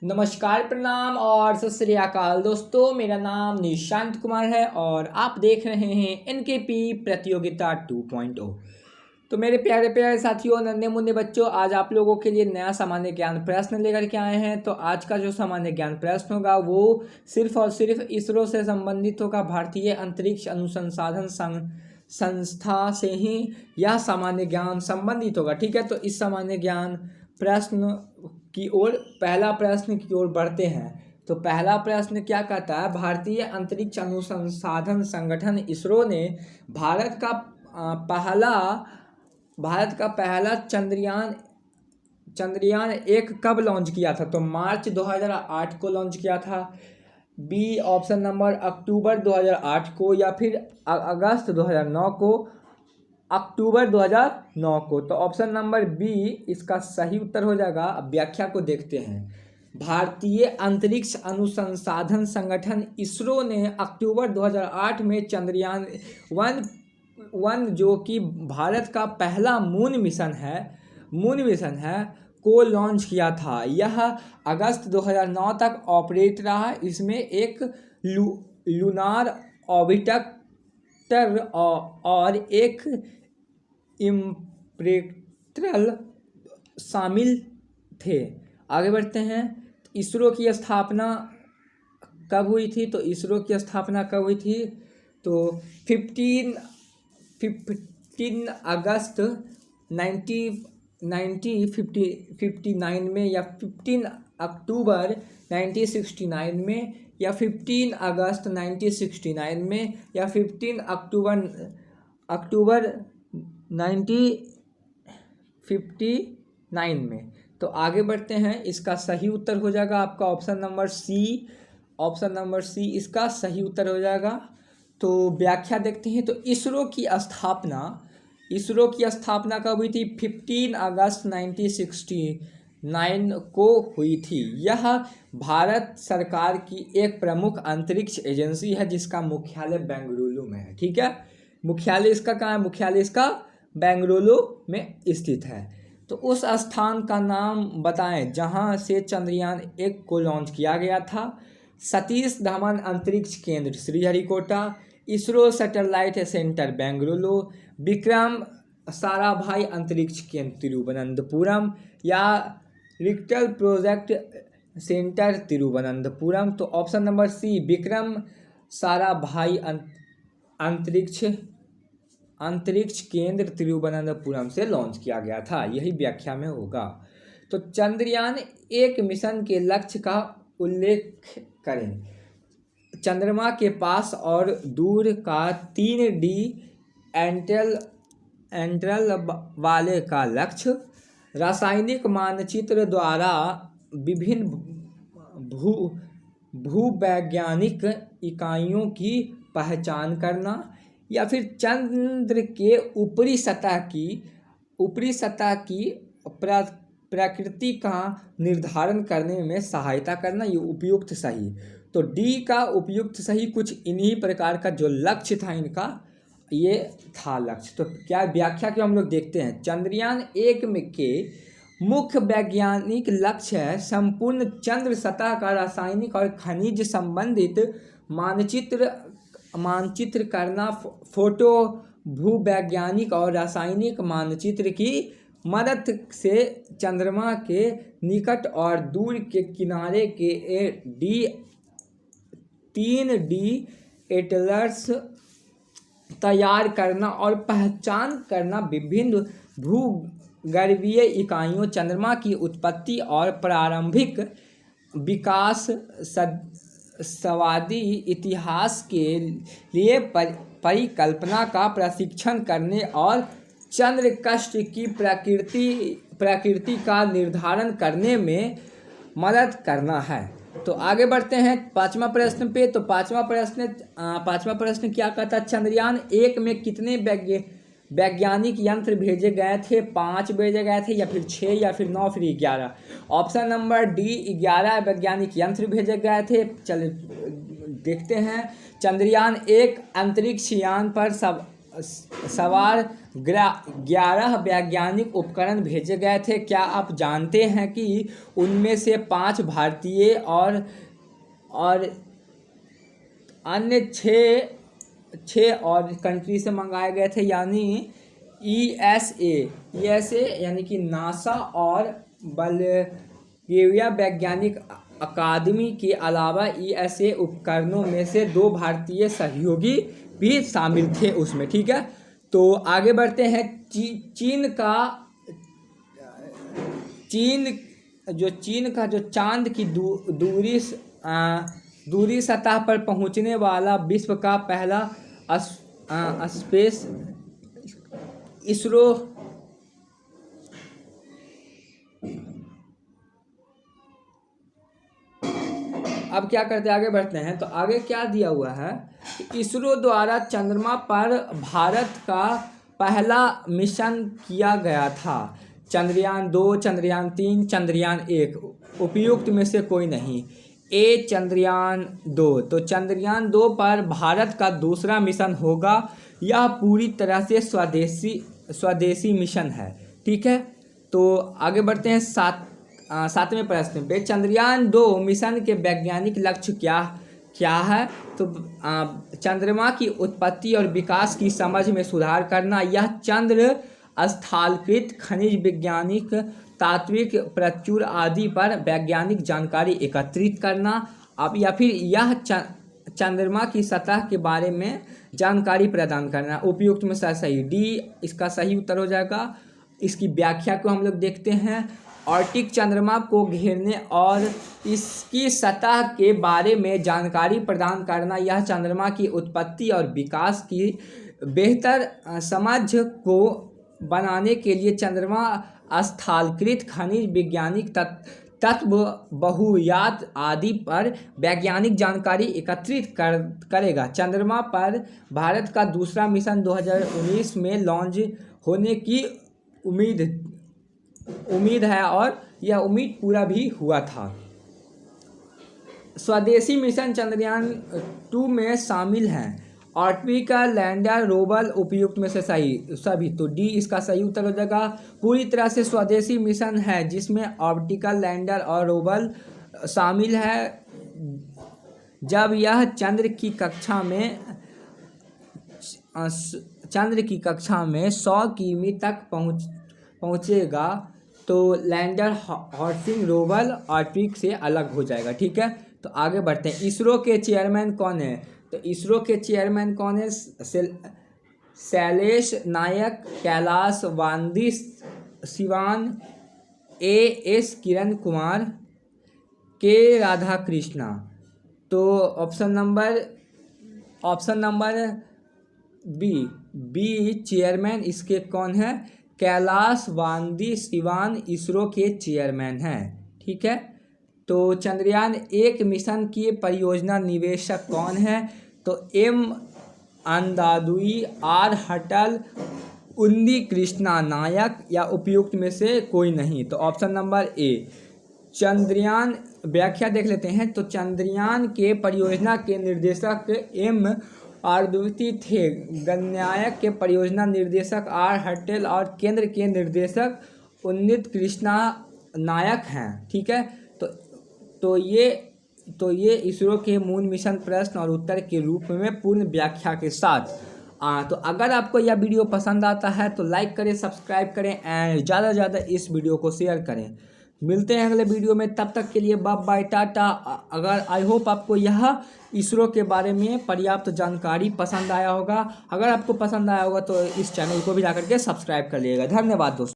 नमस्कार, प्रणाम और सत श्री अकाल दोस्तों। मेरा नाम निशांत कुमार है और आप देख रहे हैं एनकेपी प्रतियोगिता 2.0। तो मेरे प्यारे प्यारे साथियों, नन्हे मुन्ने बच्चों, आज आप लोगों के लिए नया सामान्य ज्ञान प्रश्न लेकर के आए हैं। तो आज का जो सामान्य ज्ञान प्रश्न होगा वो सिर्फ और सिर्फ इसरो से संबंधित होगा। भारतीय अंतरिक्ष अनुसंधान संस्था से ही यह सामान्य ज्ञान संबंधित होगा। ठीक है, तो इस सामान्य ज्ञान प्रश्न की ओर पहला प्रश्न की ओर बढ़ते हैं। तो पहला प्रश्न क्या कहता है, भारतीय अंतरिक्ष अनुसंधान संगठन इसरो ने भारत का पहला चंद्रयान 1 कब लॉन्च किया था? तो मार्च 2008 को लॉन्च किया था। बी ऑप्शन नंबर अक्टूबर 2008 को, या फिर अगस्त 2009 को, अक्टूबर 2009 को। तो ऑप्शन नंबर बी इसका सही उत्तर हो जाएगा। अब व्याख्या को देखते हैं। भारतीय अंतरिक्ष अनुसंधान संगठन इसरो ने अक्टूबर 2008 में चंद्रयान वन जो कि भारत का पहला मून मिशन है को लॉन्च किया था। यह अगस्त 2009 तक ऑपरेट रहा। इसमें एक लूनार ऑर्बिटर और एक इम्पेक्ट्रल शामिल थे। आगे बढ़ते हैं। इसरो की स्थापना कब हुई थी? तो इसरो की स्थापना कब हुई थी? तो 15 अगस्त 1959 में, या 15 अक्टूबर 1969 में, या 15 अगस्त 1969 में, या 15 अक्टूबर 1959 में। तो आगे बढ़ते हैं। इसका सही उत्तर हो जाएगा आपका option number C. Option number C इसका सही उत्तर हो जाएगा। तो व्याख्या देखते हैं। तो इसरो की स्थापना कब हुई थी? 15 अगस्त 1969 को हुई थी। यह भारत सरकार की एक प्रमुख अंतरिक्ष एजेंसी है जिसका मुख्यालय बेंगलुरु में है। ठीक है, मुख्यालय इसका कहाँ है? मुख्यालय इसका बेंगलुरु में स्थित है। तो उस स्थान का नाम बताएं जहां से चंद्रयान 1 को लॉन्च किया गया था। सतीश धवन अंतरिक्ष केंद्र श्रीहरिकोटा, इसरो सैटेलाइट सेंटर बेंगलुरु, विक्रम साराभाई अंतरिक्ष केंद्र तिरुवनंतपुरम, या रिक्टर प्रोजेक्ट सेंटर तिरुवनंतपुरम। तो option number C Vikram Sarabhai अंतरिक्ष केंद्र तिरुवनंतपुरम से लॉन्च किया गया था। यही व्याख्या में होगा। तो चंद्रयान 1 मिशन के लक्ष्य का उल्लेख करें। चंद्रमा के पास और दूर का 3D एंट्रल वाले का लक्ष्य, रासायनिक मानचित्र द्वारा विभिन्न भूवैज्ञानिक इकाइयों की पहचान करना, या फिर चंद्र के ऊपरी सतह की प्रकृति का निर्धारण करने में सहायता करना, ये उपयुक्त सही। तो डी का उपयुक्त सही कुछ इन्हीं प्रकार का जो लक्ष्य था इनका, ये था लक्ष्य। तो क्या व्याख्या की हम लोग देखते हैं। चंद्रयान 1 में के मुख्य वैज्ञानिक लक्ष्य है संपूर्ण चंद्र सतह का रासायनिक और खनिज संबंधित मानचित्र करना। फोटो भूवैज्ञानिक और रासायनिक मानचित्र की मदद से चंद्रमा के निकट और दूर के किनारे के 3D एटलस तैयार करना और पहचान करना। विभिन्न भूगर्भीय इकाइयों, चंद्रमा की उत्पत्ति और प्रारंभिक विकास सवादी इतिहास के लिए परिकल्पना का प्रशिक्षण करने और चंद्र कक्ष की प्रकृति का निर्धारण करने में मदद करना है। तो आगे बढ़ते हैं 5वां प्रश्न पे। तो पांचवा प्रश्न क्या कहता है? चंद्रयान 1 में कितने वैज्ञानिक यंत्र भेजे गए थे? 5 भेजे गए थे, या फिर 6, या फिर 9, फिर 11? ऑप्शन नंबर डी 11 वैज्ञानिक यंत्र भेजे गए थे। चलिए देखते हैं। चंद्रयान 1 अंतरिक्ष यान पर सवार 11 वैज्ञानिक उपकरण भेजे गए थे। क्या आप जानते हैं कि उनमें से 5 भारतीय और अन्य 6 और कंट्री से मंगाए गए थे, यानी ईएसए यानी कि नासा और बल्गेरिया वैज्ञानिक अकादमी के अलावा ईएसए उपकरणों में से 2 भारतीय सहयोगी भी शामिल थे उसमें। ठीक है, तो आगे बढ़ते हैं। चीन का जो चांद की दूरी सतह पर पहुंचने वाला विश्व का पहला स्पेस इसरो अब क्या करते हैं, आगे बढ़ते हैं। तो आगे क्या दिया हुआ है, इसरो द्वारा चंद्रमा पर भारत का पहला मिशन किया गया था। चंद्रयान 2, चंद्रयान 3, चंद्रयान 1 उपयुक्त में से कोई नहीं। चंद्रयान 2, तो चंद्रयान 2 पर भारत का दूसरा मिशन होगा। यह पूरी तरह से स्वदेशी मिशन है। ठीक है, तो आगे बढ़ते हैं। सातवें प्रश्न पे, चंद्रयान 2 मिशन के वैज्ञानिक लक्ष्य क्या है? तो चंद्रमा की उत्पत्ति और विकास की समझ में सुधार करना, यह चंद्र स्थलाकृत खनिज, वैज्ञानिक तात्विक प्रचुर आदि पर वैज्ञानिक जानकारी एकत्रित करना, अब या फिर यह चंद्रमा की सतह के बारे में जानकारी प्रदान करना। उपयुक्त में सही डी इसका सही उत्तर हो जाएगा। इसकी व्याख्या को हम लोग देखते हैं। आर्कटिक चंद्रमा को घेरने और इसकी सतह के बारे में जानकारी प्रदान करना, यह चंद्रमा की उत्पत्ति और विकास की बेहतर समझ को बनाने के लिए चंद्रमा स्थलाकृत खनिज, वैज्ञानिक तत्व, बहुयात आदि पर वैज्ञानिक जानकारी एकत्रित करेगा। चंद्रमा पर भारत का दूसरा मिशन 2019 में लॉन्च होने की उम्मीद है और यह उम्मीद पूरा भी हुआ था। स्वदेशी मिशन चंद्रयान 2 में शामिल हैं। ऑर्बिटर, लैंडर, रोवर उपयुक्त में से सभी, तो डी इसका सही उत्तर हो जाएगा। पूरी तरह से स्वदेशी मिशन है जिसमें ऑर्बिटर, लैंडर और रोवर शामिल है। जब यह चंद्र की कक्षा में 100 किमी तक पहुंचेगा तो लैंडर हॉर्सिंग रोवर ऑर्बिटर से अलग हो जाएगा। ठीक है, तो आगे बढ़ते हैं। इसरो के चेयरमैन कौन है? तो इसरो के चेयरमैन कौन है? शैलेश नायक, कैलाश वांदी सिवान, एस किरण कुमार, के राधाकृष्णा। तो ऑप्शन नंबर बी चेयरमैन इसके कौन है? कैलाश वांदी सिवान इसरो के चेयरमैन हैं। ठीक है, तो चंद्रयान 1 मिशन की परियोजना निदेशक कौन है? तो एम अंदादुई, आर हटल, उन्नी कृष्णा नायक, या उपयुक्त में से कोई नहीं। तो ऑप्शन नंबर ए चंद्रयान, व्याख्या देख लेते हैं। तो चंद्रयान के परियोजना के निर्देशक एम आरदुती थे, गणनायक के परियोजना निर्देशक आर हटल और केंद्र के निर्देशक उन्नीत कृष्णा नायक हैं। ठीक है, तो ये इसरो के मूल मिशन प्रश्न और उत्तर के रूप में पूर्ण व्याख्या के साथ। तो अगर आपको यह वीडियो पसंद आता है तो लाइक करें, सब्सक्राइब करें एंड ज़्यादा से ज़्यादा इस वीडियो को शेयर करें। मिलते हैं अगले वीडियो में, तब तक के लिए बाय बाय, टाटा। अगर आई होप आपको यह इसरो के बारे में पर्याप्त जानकारी पसंद आया होगा। अगर आपको पसंद आया होगा तो इस चैनल को भी जाकर के सब्सक्राइब कर लीजिएगा। धन्यवाद दोस्तों।